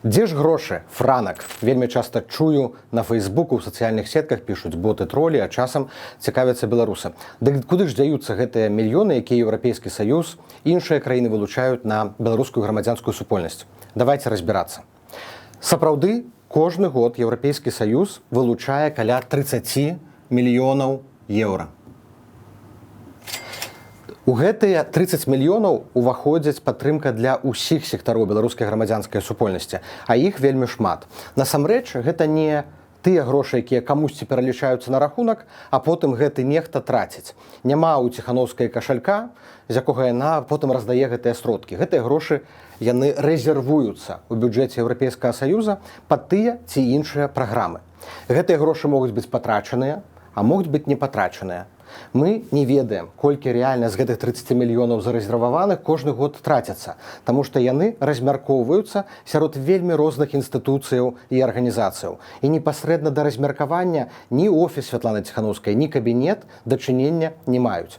Дзе ж грошы, франак? Вельмі часта чую на Фейсбуку, у сацыяльных сетках пішуць боты тролі, а часам цікавяцца беларусы. Дык куды ж дзяюцца гэтыя мільёны, якія Еўрапейскі Саюз і іншыя краіны вылучаюць на беларускую грамадзянскую супольнасць? Давайце разбірацца. Сапраўды, кожны год Еўрапейскі Саюз вылучае каля 30 мільёнаў еўра. У гэтыя 30 мільёнаў уваходзіць падтрымка для ўсіх сектароў беларускай грамадзянскай супольнасці, а іх вельмі шмат. Насамрэч, гэта не тыя грошы, якія камусьці пералічаюцца на рахунак, а потым гэты нехта траціць. Няма ў ціханаўскай кашалька, з якога яна потым раздае гэтыя сродкі. Гэтыя грошы яны рэзервуюцца ў бюджэце Еўрапейскага Саюза пад тыя ці іншыя праграмы. Гэтыя грошы могуць быць патрачаныя, а могуць быць не патрачаныя. Мы не ведаем, колькі рэальна з гэтых 30 мільёнаў зарэзерваваных кожны год траціцца, таму што яны размяркоўваюцца сярод вельмі розных інстытуцыяў і арганізацыяў. І непасрэдна да размеркавання ні офіс Святланы Ціханаўскай, ні кабінет дачынення не маюць.